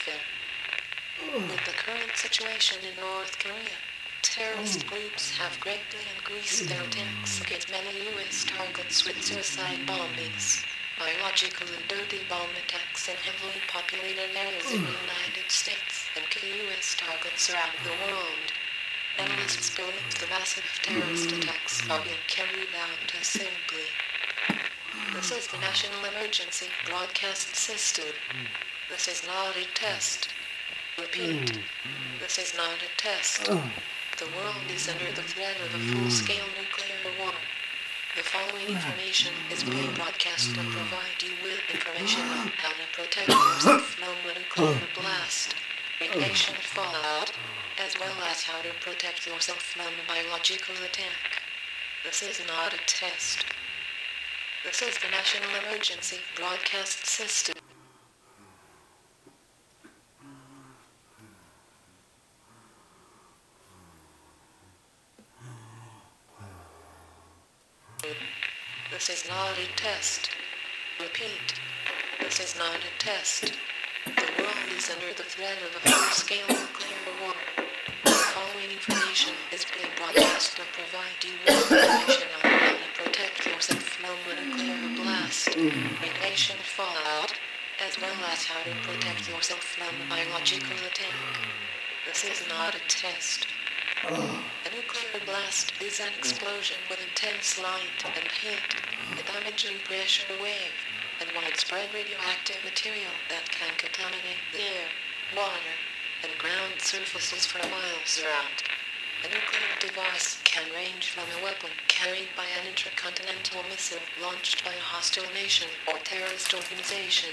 warfare. With the current situation in North Korea, terrorist groups have greatly increased their attacks against many U.S. targets with suicide bombings, biological and dirty bomb attacks in heavily populated areas in the United States, and key U.S. targets around the world. Analysts believe the massive terrorist attacks are being carried out simply. This is the National Emergency Broadcast System. This is not a test. Repeat, this is not a test. The world is under the threat of a full-scale nuclear war. The following information is being broadcast to provide you with information on how to protect yourself from a nuclear blast, radiation fallout, as well as how to protect yourself from a biological attack. This is not a test. This is the National Emergency Broadcast System. This is not a test. Repeat, this is not a test. The world is under the threat of a full-scale nuclear war. The following information is being broadcast to provide you with information on how to protect yourself from a nuclear blast, radiation fallout, as well as how to protect yourself from a biological attack. This is not a test. A nuclear blast is an explosion with intense light and heat, a damaging pressure wave, and widespread radioactive material that can contaminate the air, water, and ground surfaces for miles around. A nuclear device can range from a weapon carried by an intercontinental missile launched by a hostile nation or terrorist organization,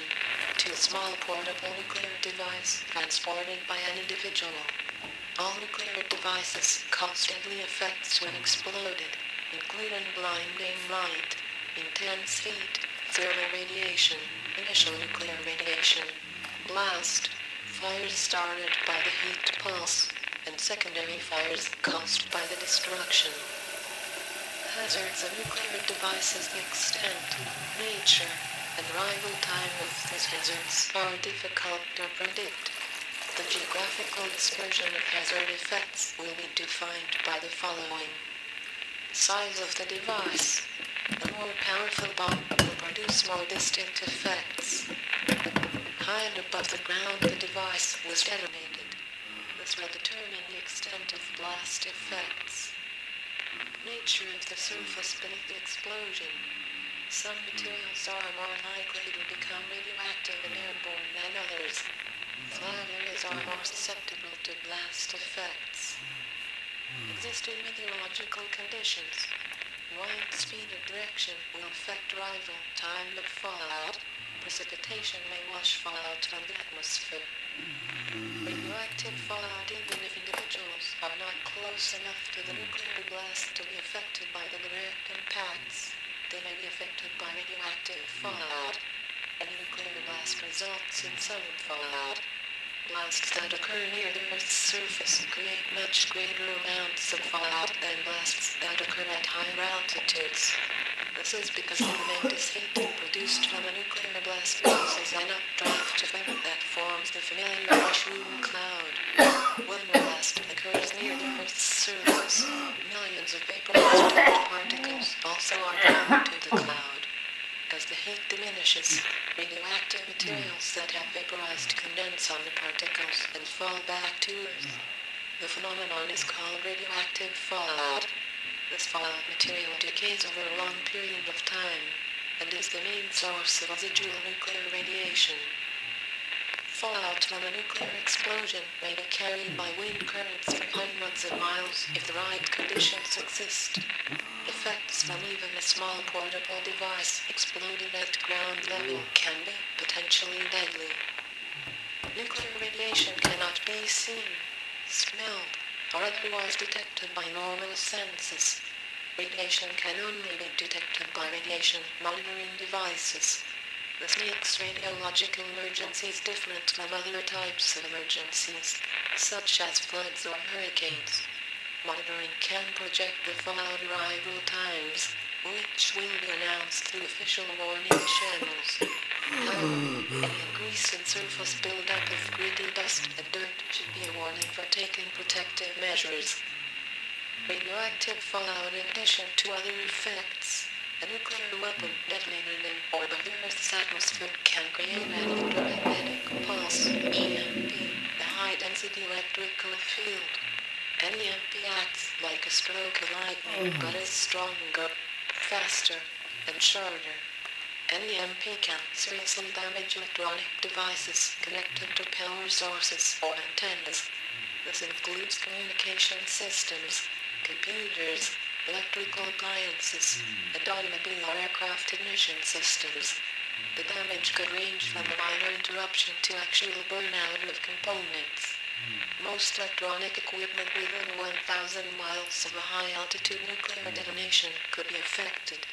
to a small portable nuclear device transported by an individual. All nuclear devices constantly affects when exploded, including blinding light, intense heat, thermal radiation, initial nuclear radiation, blast, fires started by the heat pulse, and secondary fires caused by the destruction. Hazards of nuclear devices, the extent, nature, and arrival time of these hazards are difficult to predict. The geographical dispersion of hazard effects will be defined by the following. Size of the device. A more powerful bomb will produce more distinct effects. High and above the ground the device was detonated. This will determine the extent of blast effects. Nature of the surface beneath the explosion. Some materials are more likely to become radioactive and airborne than others. Flat areas are more susceptible to blast effects. Existing meteorological conditions. Wind speed and direction will affect arrival time of fallout. Precipitation may wash fallout from the atmosphere. Radioactive fallout, even if individuals are not close enough to the nuclear blast to be affected by the direct impacts, they may be affected by radioactive fallout. Any nuclear blast results in some fallout. Blasts that occur near the Earth's surface create much greater amounts of fallout than blasts that occur at higher altitudes. This is because the tremendous heat produced from a nuclear blast causes an updraft event that forms the familiar mushroom cloud. When a blast occurs near the Earth's surface, millions of vaporized particles also are drawn to the cloud. As the heat diminishes, radioactive materials that have vaporized condense on the particles and fall back to Earth. The phenomenon is called radioactive fallout. This fallout material decays over a long period of time and is the main source of residual nuclear radiation. Fallout from a nuclear explosion may be carried by wind currents for hundreds of miles if the right conditions exist. Effects from even a small portable device exploded at ground level can be potentially deadly. Nuclear radiation cannot be seen, smelled, or otherwise detected by normal senses. Radiation can only be detected by radiation monitoring devices. This makes radiological emergencies different from other types of emergencies, such as floods or hurricanes. Monitoring can project the fallout arrival times, which will be announced through official warning channels. However, any increase in surface buildup of gritty warning for taking protective measures. Radioactive fallout, in addition to other effects, a nuclear weapon detonated in or above the Earth's atmosphere can create an electromagnetic pulse, EMP, a high-density electrical field. An EMP acts like a stroke of lightning, but is stronger, faster, and shorter. An EMP can seriously damage electronic devices connected to power sources or antennas. This includes communication systems, computers, electrical appliances, and automobile or aircraft ignition systems. The damage could range from a minor interruption to actual burnout of components. Most electronic equipment within 1,000 miles of a high-altitude nuclear detonation could be affected.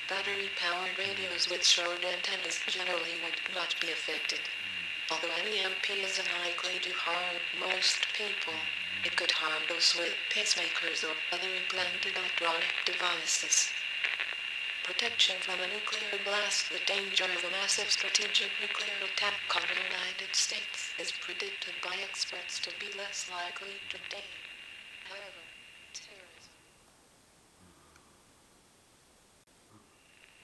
Battery-powered radios with short antennas generally would not be affected. Although an EMP is unlikely to harm most people, it could harm those with pacemakers or other implanted electronic devices. Protection from a nuclear blast. The danger of a massive strategic nuclear attack on the United States is predicted by experts to be less likely today. However, terrorism.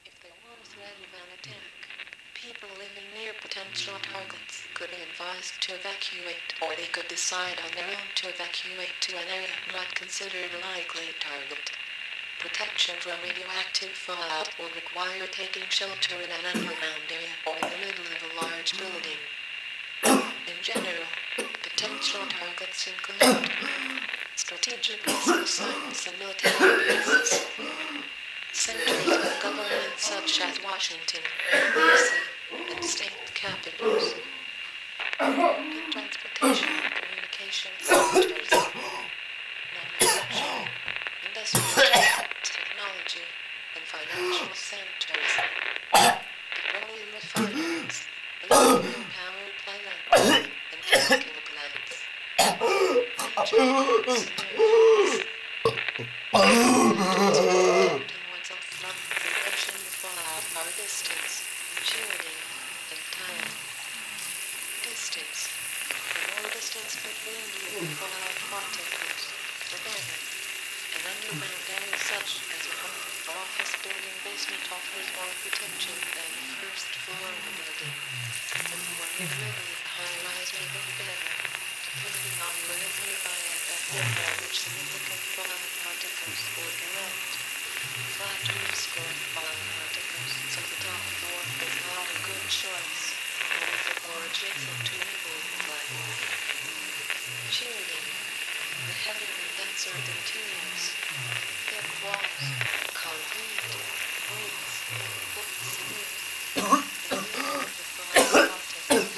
If there were a threat of an attack, people living near potential targets could be advised to evacuate, or they could decide on their own to evacuate to an area not considered a likely target. Protection from radioactive fallout will require taking shelter in an underground area or in the middle of a large building. In general, potential targets include strategic missile sites and military bases, centers of government such as Washington, D.C., and state capitals, transportation and communication centers, manufacturing, industrial technology, and financial centers, petroleum refineries, electric power plants, and chemical plants, protecting oneself from prevention of fallout are distance, shielding, and time. Distance. The more distance between you and fallout particles, the better. An underground area such as a home or office building basement offers more protection than the first floor of a building. And when you're in the middle of a high-rise may be better, depending on where it's nearby at that area which significant fallout particles will direct. Flat roofs for fallout particles, so the top floor is not a good choice, or adjacent to neighboring flat roof. Shielding. The heavier and denser the materials, thick walls, concrete, bricks, cement, and the fallout particles,